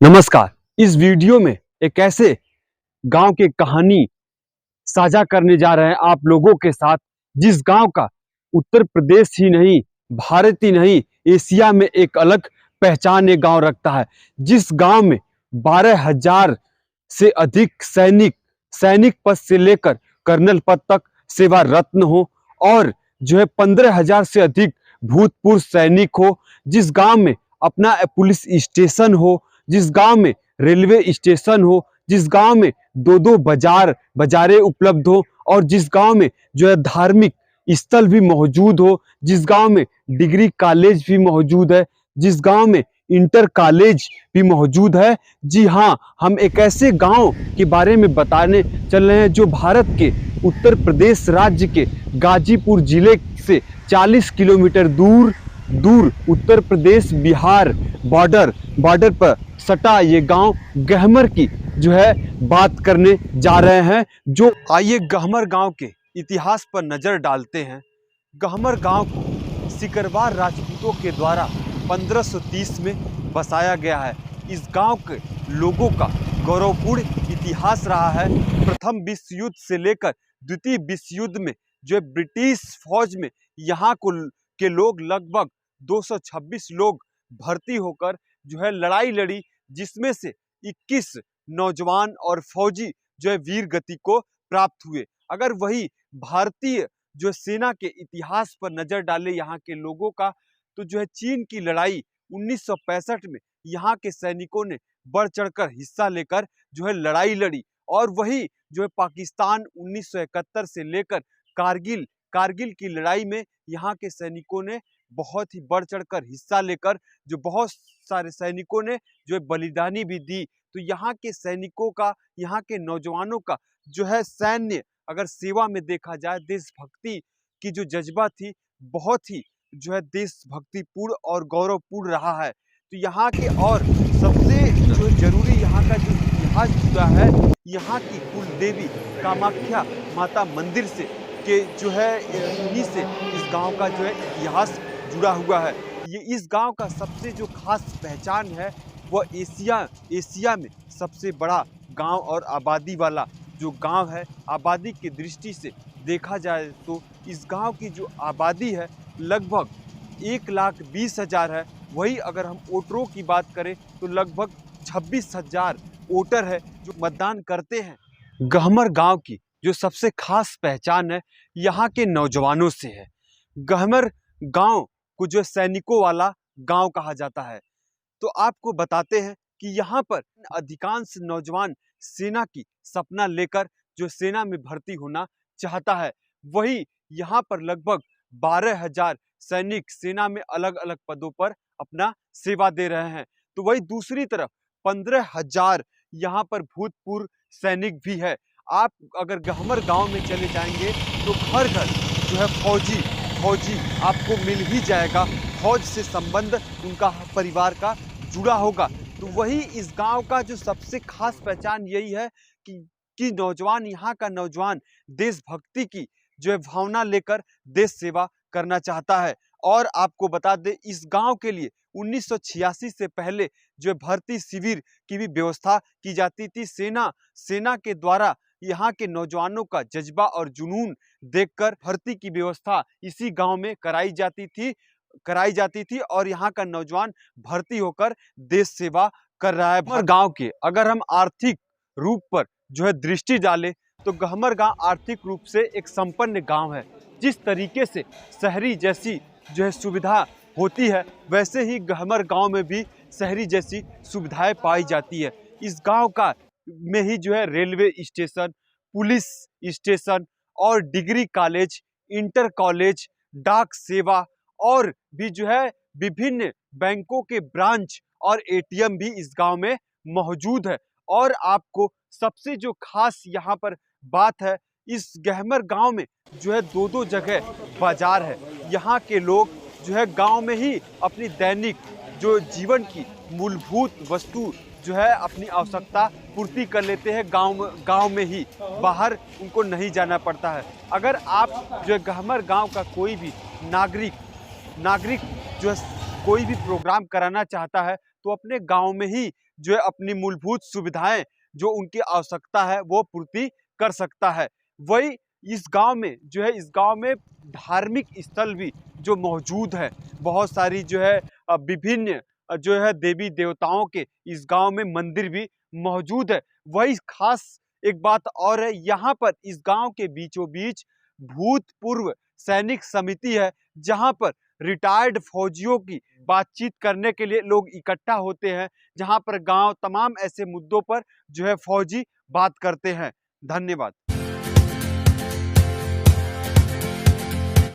नमस्कार। इस वीडियो में एक ऐसे गांव की कहानी साझा करने जा रहे हैं आप लोगों के साथ, जिस गांव का उत्तर प्रदेश ही नहीं, भारत ही नहीं, एशिया में एक अलग पहचान ये गांव रखता है। जिस गांव में 12,000 से अधिक सैनिक पद से लेकर कर्नल पद तक सेवा रत्न हो और 15,000 से अधिक भूतपूर्व सैनिक हो, जिस गांव में अपना पुलिस स्टेशन हो, जिस गांव में रेलवे स्टेशन हो, जिस गांव में दो बाजारें उपलब्ध हो और जिस गांव में धार्मिक स्थल भी मौजूद हो, जिस गांव में डिग्री कॉलेज भी मौजूद है, जिस गांव में इंटर कॉलेज भी मौजूद है। जी हाँ, हम एक ऐसे गांव के बारे में बताने चल रहे हैं जो भारत के उत्तर प्रदेश राज्य के गाजीपुर जिले से 40 किलोमीटर दूर उत्तर प्रदेश बिहार बॉर्डर पर सटा ये गांव गहमर की बात करने जा रहे हैं। जो आइए गहमर गांव के इतिहास पर नजर डालते हैं। गहमर गांव को सिकरवार राजपूतों के द्वारा 1530 में बसाया गया है। इस गांव के लोगों का गौरवपूर्ण इतिहास रहा है। प्रथम विश्व युद्ध से लेकर द्वितीय विश्व युद्ध में ब्रिटिश फौज में यहाँ के लोग लगभग 226 लोग भर्ती होकर लड़ाई लड़ी, जिसमें से 21 नौजवान और फौजी वीर गति को प्राप्त हुए। अगर वही भारतीय सेना के इतिहास पर नजर डाले यहाँ के लोगों का, तो चीन की लड़ाई 1965 में यहाँ के सैनिकों ने बढ़ चढ़कर हिस्सा लेकर लड़ाई लड़ी और वही पाकिस्तान 1971 से लेकर कारगिल की लड़ाई में यहाँ के सैनिकों ने बहुत ही बढ़ चढ़कर हिस्सा लेकर बहुत सारे सैनिकों ने बलिदानी भी दी। तो यहाँ के सैनिकों का, यहाँ के नौजवानों का सैन्य अगर सेवा में देखा जाए, देशभक्ति की जज्बा थी, बहुत ही देशभक्तिपूर्ण और गौरवपूर्ण रहा है। तो यहाँ के और सबसे जरूरी यहाँ का इतिहास जुड़ा है, यहाँ की कुल देवी कामाख्या माता मंदिर से के उन्हीं से इस गांव का इतिहास जुड़ा हुआ है। ये इस गांव का सबसे खास पहचान है वह एशिया में सबसे बड़ा गांव और आबादी वाला गांव है। आबादी की दृष्टि से देखा जाए तो इस गांव की आबादी है लगभग 1,20,000 है। वही अगर हम वोटरों की बात करें तो लगभग 26,000 वोटर है जो मतदान करते हैं। गहमर गांव की सबसे खास पहचान है यहाँ के नौजवानों से है। गहमर गांव को सैनिकों वाला गांव कहा जाता है। तो आपको बताते हैं कि यहाँ पर अधिकांश नौजवान सेना की सपना लेकर सेना में भर्ती होना चाहता है। वही यहाँ पर लगभग 12,000 सैनिक सेना में अलग अलग पदों पर अपना सेवा दे रहे हैं। तो वही दूसरी तरफ 15,000 यहाँ पर भूतपूर्व सैनिक भी है। आप अगर गहमर गांव में चले जाएंगे तो घर घर फौजी आपको मिल ही जाएगा। फौज से संबंध उनका परिवार का जुड़ा होगा। तो वही इस गांव का सबसे खास पहचान यही है कि नौजवान, यहाँ का नौजवान देशभक्ति की भावना लेकर देश सेवा करना चाहता है। और आपको बता दें, इस गांव के लिए 1986 से पहले भर्ती शिविर की भी व्यवस्था की जाती थी। सेना के द्वारा यहाँ के नौजवानों का जज्बा और जुनून देखकर भर्ती की व्यवस्था इसी गांव में कराई जाती थी और यहाँ का नौजवान भर्ती होकर देश सेवा कर रहा है। गहमर गांव के अगर हम आर्थिक रूप पर दृष्टि डालें तो गहमर गांव आर्थिक रूप से एक संपन्न गांव है। जिस तरीके से शहरी जैसी सुविधा होती है, वैसे ही गहमर गांव में भी शहरी जैसी सुविधाएं पाई जाती है। इस गांव का में ही रेलवे स्टेशन, पुलिस स्टेशन और डिग्री कॉलेज, इंटर कॉलेज, डाक सेवा और भी विभिन्न बैंकों के ब्रांच और एटीएम भी इस गांव में मौजूद है। और आपको सबसे खास यहाँ पर बात है, इस गहमर गांव में दो जगह बाजार है। यहाँ के लोग गांव में ही अपनी दैनिक जीवन की मूलभूत वस्तु अपनी आवश्यकता पूर्ति कर लेते हैं गांव में ही, बाहर उनको नहीं जाना पड़ता है। अगर आप गहमर गांव का कोई भी नागरिक कोई भी प्रोग्राम कराना चाहता है तो अपने गांव में ही जो है अपनी मूलभूत सुविधाएं जो उनकी आवश्यकता है वो पूर्ति कर सकता है। वही इस गांव में जो है, इस गांव में धार्मिक स्थल भी जो मौजूद है, बहुत सारी जो है विभिन्न जो है देवी देवताओं के इस गांव में मंदिर भी मौजूद है। वही खास एक बात और है, यहाँ पर इस गांव के बीचों बीच भूतपूर्व सैनिक समिति है, जहां पर रिटायर्ड फौजियों की बातचीत करने के लिए लोग इकट्ठा होते हैं, जहां पर गांव तमाम ऐसे मुद्दों पर जो है फौजी बात करते हैं। धन्यवाद।